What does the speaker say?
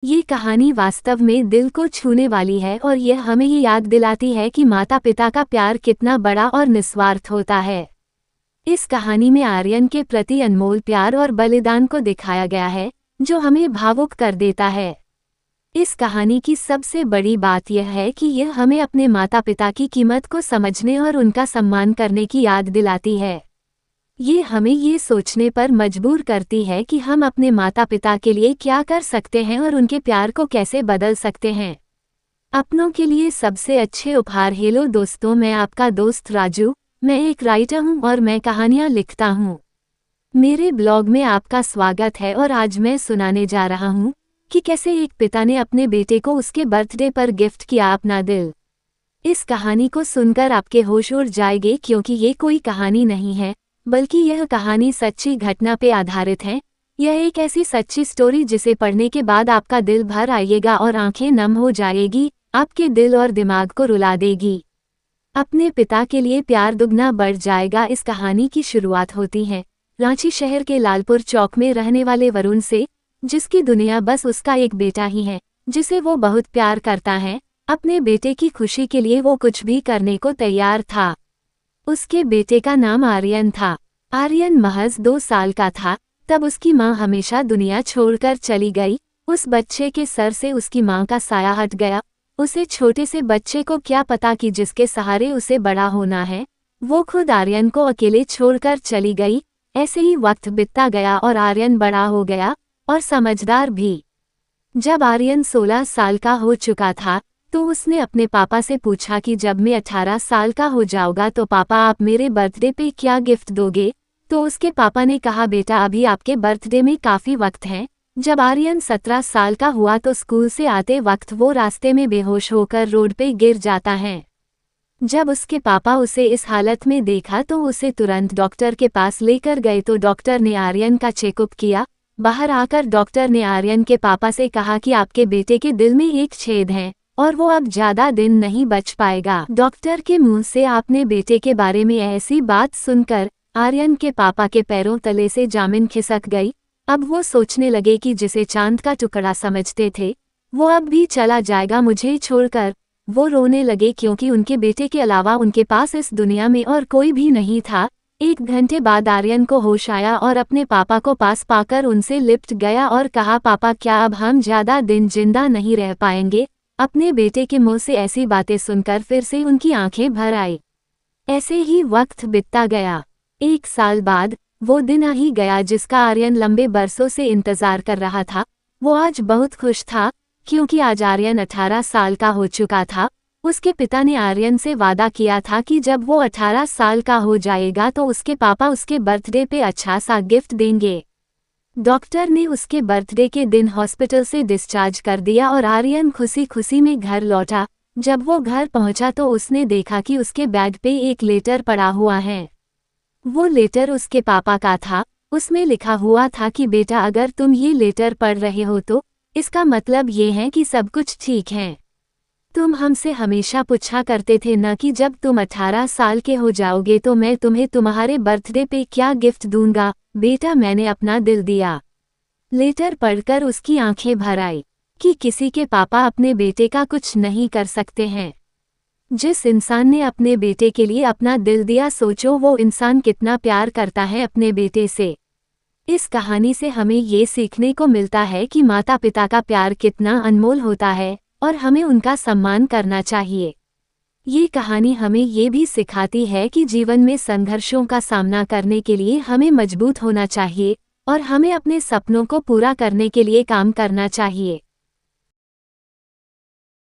ये कहानी वास्तव में दिल को छूने वाली है और यह हमें ये याद दिलाती है कि माता पिता का प्यार कितना बड़ा और निस्वार्थ होता है। इस कहानी में आर्यन के प्रति अनमोल प्यार और बलिदान को दिखाया गया है, जो हमें भावुक कर देता है। इस कहानी की सबसे बड़ी बात यह है कि यह हमें अपने माता पिता की कीमत को समझने और उनका सम्मान करने की याद दिलाती है। ये हमें ये सोचने पर मजबूर करती है कि हम अपने माता पिता के लिए क्या कर सकते हैं और उनके प्यार को कैसे बदल सकते हैं। अपनों के लिए सबसे अच्छे उपहार। हेलो दोस्तों, मैं आपका दोस्त राजू। मैं एक राइटर हूँ और मैं कहानियाँ लिखता हूँ। मेरे ब्लॉग में आपका स्वागत है और आज मैं सुनाने जा रहा हूँ कि कैसे एक पिता ने अपने बेटे को उसके बर्थडे पर गिफ्ट किया अपना दिल। इस कहानी को सुनकर आपके होश उड़ जाएंगे, क्योंकि ये कोई कहानी नहीं है, बल्कि यह कहानी सच्ची घटना पे आधारित है। यह एक ऐसी सच्ची स्टोरी जिसे पढ़ने के बाद आपका दिल भर आएगा और आंखें नम हो जाएगी, आपके दिल और दिमाग को रुला देगी। अपने पिता के लिए प्यार दुगना बढ़ जाएगा। इस कहानी की शुरुआत होती है रांची शहर के लालपुर चौक में रहने वाले वरुण से, जिसकी दुनिया बस उसका एक बेटा ही है, जिसे वो बहुत प्यार करता है। अपने बेटे की खुशी के लिए वो कुछ भी करने को तैयार था। उसके बेटे का नाम आर्यन था। आर्यन महज 2 साल का था तब उसकी माँ हमेशा दुनिया छोड़कर चली गई। उस बच्चे के सर से उसकी माँ का साया हट गया। उसे छोटे से बच्चे को क्या पता कि जिसके सहारे उसे बड़ा होना है, वो खुद आर्यन को अकेले छोड़कर चली गई। ऐसे ही वक्त बीतता गया और आर्यन बड़ा हो गया और समझदार भी। जब आर्यन 16 साल का हो चुका था तो उसने अपने पापा से पूछा कि जब मैं 18 साल का हो जाऊंगा तो पापा आप मेरे बर्थडे पे क्या गिफ्ट दोगे। तो उसके पापा ने कहा, बेटा अभी आपके बर्थडे में काफ़ी वक्त है। जब आर्यन 17 साल का हुआ तो स्कूल से आते वक्त वो रास्ते में बेहोश होकर रोड पे गिर जाता है। जब उसके पापा उसे इस हालत में देखा तो उसे तुरंत डॉक्टर के पास लेकर गए। तो डॉक्टर ने आर्यन का चेकअप किया। बाहर आकर डॉक्टर ने आर्यन के पापा से कहा कि आपके बेटे के दिल में एक छेद है और वो अब ज्यादा दिन नहीं बच पाएगा। डॉक्टर के मुंह से आपने बेटे के बारे में ऐसी बात सुनकर आर्यन के पापा के पैरों तले से जामिन खिसक गई। अब वो सोचने लगे कि जिसे चांद का टुकड़ा समझते थे वो अब भी चला जाएगा मुझे छोड़कर। वो रोने लगे क्योंकि उनके बेटे के अलावा उनके पास इस दुनिया में और कोई भी नहीं था। 1 घंटे बाद आर्यन को होश आया और अपने पापा को पास पाकर उनसे लिपट गया और कहा, पापा क्या अब हम ज्यादा दिन जिंदा नहीं रह पाएंगे। अपने बेटे के मुंह से ऐसी बातें सुनकर फिर से उनकी आंखें भर आई। ऐसे ही वक्त बीतता गया। 1 साल बाद वो दिन आ ही गया जिसका आर्यन लंबे बरसों से इंतजार कर रहा था। वो आज बहुत खुश था क्योंकि आज आर्यन 18 साल का हो चुका था। उसके पिता ने आर्यन से वादा किया था कि जब वो 18 साल का हो जाएगा तो उसके पापा उसके बर्थडे पे अच्छा सा गिफ्ट देंगे। डॉक्टर ने उसके बर्थडे के दिन हॉस्पिटल से डिस्चार्ज कर दिया और आर्यन खुशी खुशी में घर लौटा। जब वो घर पहुंचा तो उसने देखा कि उसके बैग पे एक लेटर पड़ा हुआ है। वो लेटर उसके पापा का था। उसमें लिखा हुआ था कि बेटा अगर तुम ये लेटर पढ़ रहे हो तो इसका मतलब ये है कि सब कुछ ठीक है। तुम हमसे हमेशा पूछा करते थे न कि जब तुम 18 साल के हो जाओगे तो मैं तुम्हें तुम्हारे बर्थडे पे क्या गिफ्ट दूंगा। बेटा मैंने अपना दिल दिया। लेटर पढ़कर उसकी आंखें भर आई कि किसी के पापा अपने बेटे का कुछ नहीं कर सकते हैं। जिस इंसान ने अपने बेटे के लिए अपना दिल दिया, सोचो वो इंसान कितना प्यार करता है अपने बेटे से। इस कहानी से हमें ये सीखने को मिलता है कि माता पिता का प्यार कितना अनमोल होता है और हमें उनका सम्मान करना चाहिए। ये कहानी हमें ये भी सिखाती है कि जीवन में संघर्षों का सामना करने के लिए हमें मजबूत होना चाहिए और हमें अपने सपनों को पूरा करने के लिए काम करना चाहिए।